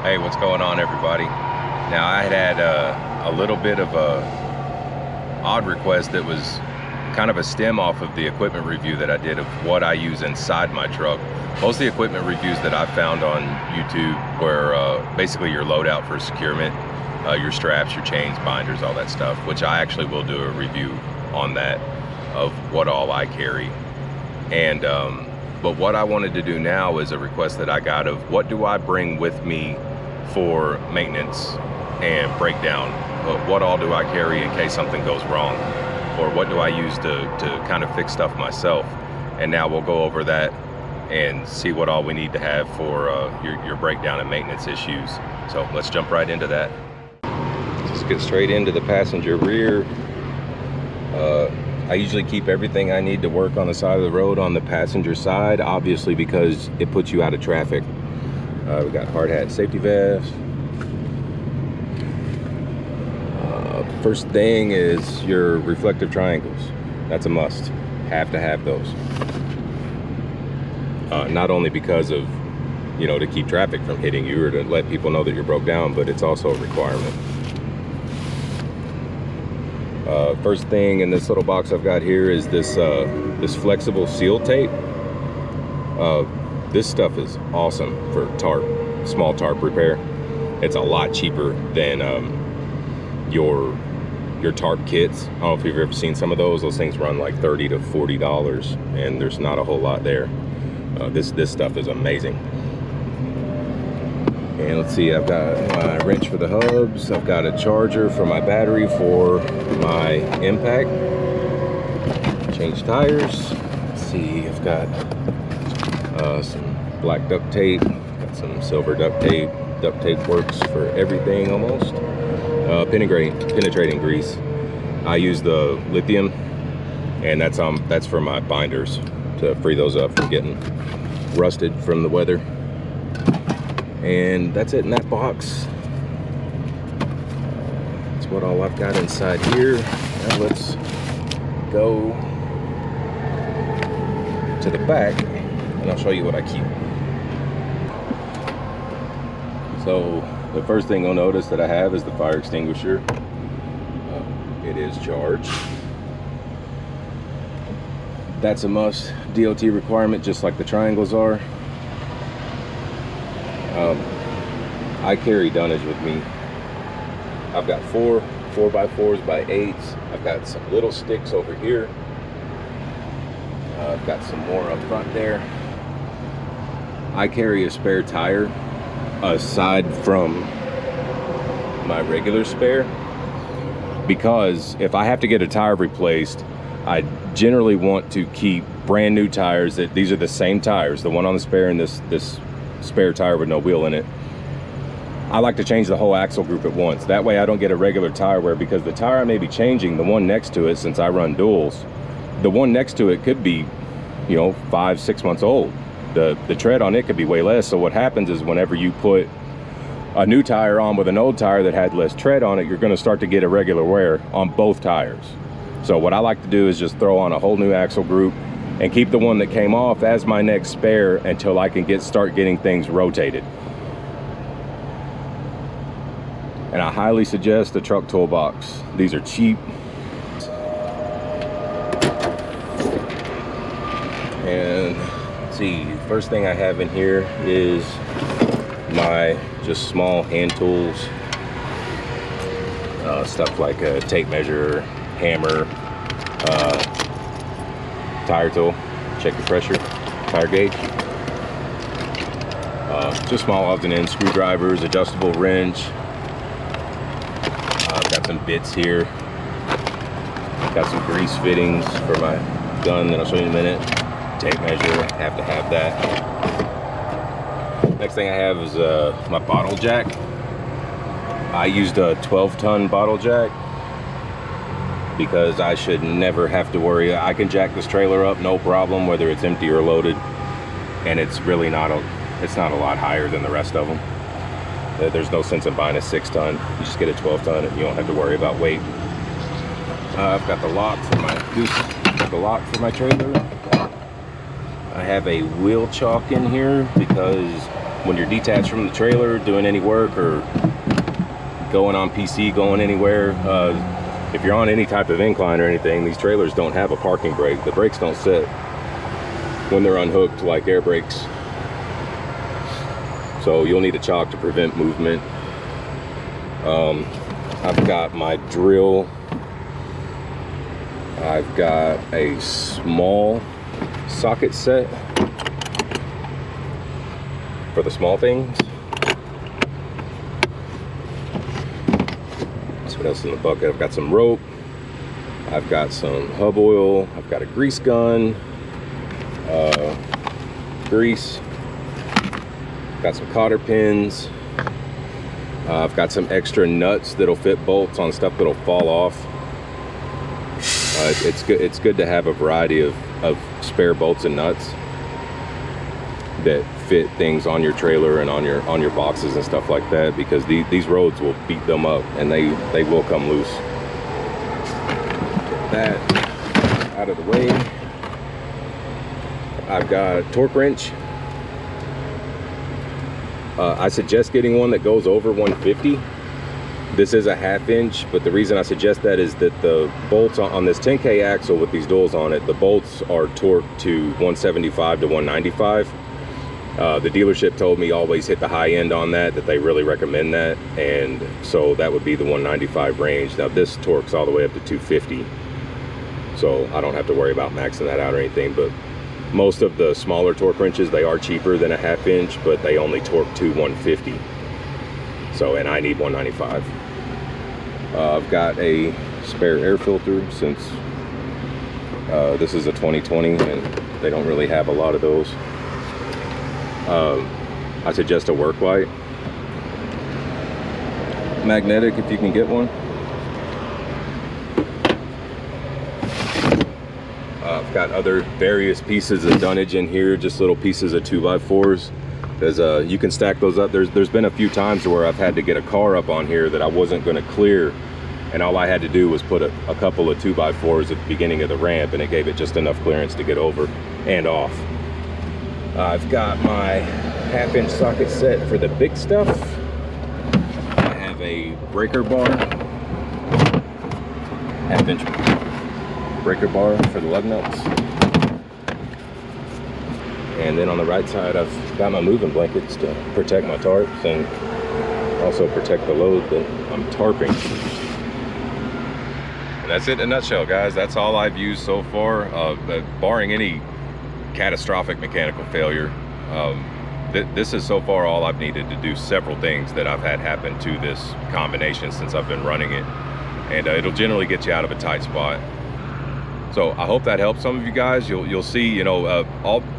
Hey, what's going on, everybody? Now, I had a little bit of a odd request that was kind of a stem off of the equipment review that I did of what I use inside my truck. Most of the equipment reviews that I found on YouTube were basically your loadout for securement, your straps, your chains, binders, all that stuff, which I actually will do a review on that of what all I carry. And but what I wanted to do now is a request that I got of what do I bring with me for maintenance and breakdown. What all do I carry in case something goes wrong, or what do I use to kind of fix stuff myself? And now we'll go over that and see what all we need to have for your breakdown and maintenance issues. So let's jump right into that. Just get straight into the passenger rear. I usually keep everything I need to work on the side of the road on the passenger side, obviously because it puts you out of traffic. We got hard hat, safety vest. First thing is your reflective triangles. That's a must. Have to have those. Not only because of, you know, to keep traffic from hitting you or to let people know that you're broke down, but it's also a requirement. First thing in this little box I've got here is this this flexible seal tape. This stuff is awesome for tarp, small tarp repair. It's a lot cheaper than your tarp kits. I don't know if you've ever seen some of those. Those things run like $30 to $40, and there's not a whole lot there. This stuff is amazing. And let's see, I've got my wrench for the hubs. I've got a charger for my battery for my impact. Change tires. Let's see, I've got some black duct tape. Got some silver duct tape. Duct tape works for everything almost. Penetrating grease. I use the lithium, and that's for my binders to free those up from getting rusted from the weather. And that's it in that box. That's what all I've got inside here. Now let's go to the back and I'll show you what I keep. So the first thing you'll notice that I have is the fire extinguisher. It is charged. That's a must, DOT requirement, just like the triangles are. I carry dunnage with me. I've got 4x4s by 8s. I've got some little sticks over here. I've got some more up front there. I carry a spare tire aside from my regular spare, because if I have to get a tire replaced, I generally want to keep brand new tires. These are the same tires, the one on the spare and this spare tire with no wheel in it. I like to change the whole axle group at once. That way I don't get a regular tire wear, because the tire I may be changing, the one next to it, since I run duals, the one next to it could be, you know, 5-6 months old. The tread on it could be way less. So what happens is whenever you put a new tire on with an old tire that had less tread on it, you're going to start to get irregular wear on both tires. So what I like to do is just throw on a whole new axle group and keep the one that came off as my next spare until I can start getting things rotated. And I highly suggest the truck toolbox. These are cheap. And let's see, first thing I have in here is my just small hand tools. Stuff like a tape measure, hammer, tire tool, check the pressure, tire gauge. Just small odds and ends, screwdrivers, adjustable wrench. I've got some bits here. Got some grease fittings for my gun that I'll show you in a minute. Tape measure, have to have that. Next thing I have is my bottle jack. I used a 12-ton bottle jack because I should never have to worry. I can jack this trailer up no problem, whether it's empty or loaded, and it's really not a lot higher than the rest of them. There's no sense in buying a 6-ton. You just get a 12-ton and you don't have to worry about weight. I've got the lock for my trailer. I have a wheel chock in here because when you're detached from the trailer doing any work or going on PC, going anywhere, if you're on any type of incline or anything, these trailers don't have a parking brake. The brakes don't set when they're unhooked like air brakes. So you'll need a chock to prevent movement. I've got my drill. I've got a small socket set for the small things. So what else in the bucket? I've got some rope. I've got some hub oil. I've got a grease gun, grease. Got some cotter pins. I've got some extra nuts that'll fit bolts on stuff that'll fall off. It's good to have a variety of spare bolts and nuts that fit things on your trailer and on your boxes and stuff like that, because these roads will beat them up and they will come loose. Get that out of the way. I've got a torque wrench. I suggest getting one that goes over 150. This is a 1/2 inch, but the reason I suggest that is that the bolts on this 10K axle with these duals on it, the bolts are torqued to 175 to 195. The dealership told me always hit the high end on that they really recommend that, and so that would be the 195 range. Now this torques all the way up to 250, so I don't have to worry about maxing that out or anything, but most of the smaller torque wrenches, they are cheaper than a 1/2 inch, but they only torque to 150. So, and I need 195. I've got a spare air filter since this is a 2020 and they don't really have a lot of those. I suggest a work light. Magnetic if you can get one. I've got other various pieces of dunnage in here, just little pieces of 2x4s. Because you can stack those up. There's been a few times where I've had to get a car up on here that I wasn't going to clear, and all I had to do was put a couple of 2x4s at the beginning of the ramp, and it gave it just enough clearance to get over and off. I've got my 1/2 inch socket set for the big stuff. I have a breaker bar, 1/2 inch breaker bar for the lug nuts. And then on the right side, I've got my moving blankets to protect my tarps and also protect the load that I'm tarping. And that's it in a nutshell, guys. That's all I've used so far, barring any catastrophic mechanical failure. This is so far all I've needed to do several things that I've had happen to this combination since I've been running it. And it'll generally get you out of a tight spot. So I hope that helps some of you guys. You'll see, you know,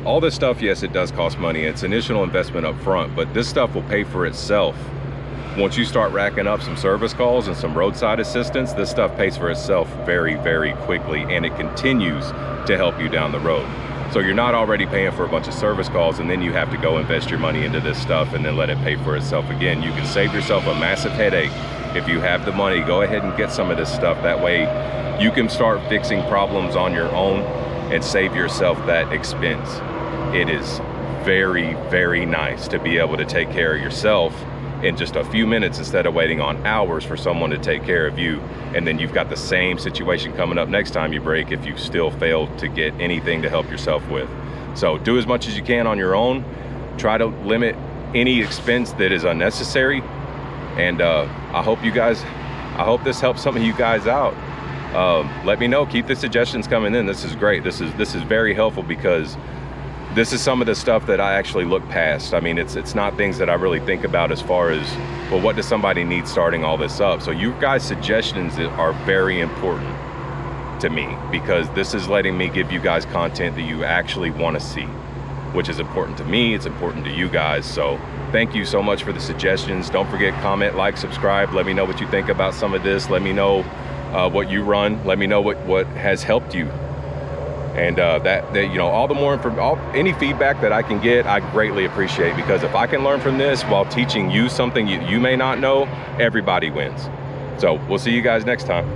all this stuff, yes, it does cost money. It's initial investment up front, but this stuff will pay for itself. Once you start racking up some service calls and some roadside assistance, this stuff pays for itself very, very quickly, and it continues to help you down the road. So you're not already paying for a bunch of service calls and then you have to go invest your money into this stuff and then let it pay for itself again. You can save yourself a massive headache if you have the money. Go ahead and get some of this stuff. That way you can start fixing problems on your own and save yourself that expense. It is very, very nice to be able to take care of yourself in just a few minutes instead of waiting on hours for someone to take care of you. And then you've got the same situation coming up next time you brake if you still fail to get anything to help yourself with. So do as much as you can on your own. Try to limit any expense that is unnecessary. And I hope this helps some of you guys out. Let me know, keep the suggestions coming in. This is great. This is very helpful because this is some of the stuff that I actually look past. I mean, it's not things that I really think about as far as, well, what does somebody need starting all this up? So you guys' suggestions are very important to me because this is letting me give you guys content that you actually want to see, which is important to me. It's important to you guys. So thank you so much for the suggestions. Don't forget, comment, like, subscribe. Let me know what you think about some of this. Let me know what you run. Let me know what has helped you. And that you know, any feedback that I can get, I greatly appreciate, because if I can learn from this while teaching you something you may not know, everybody wins. So we'll see you guys next time.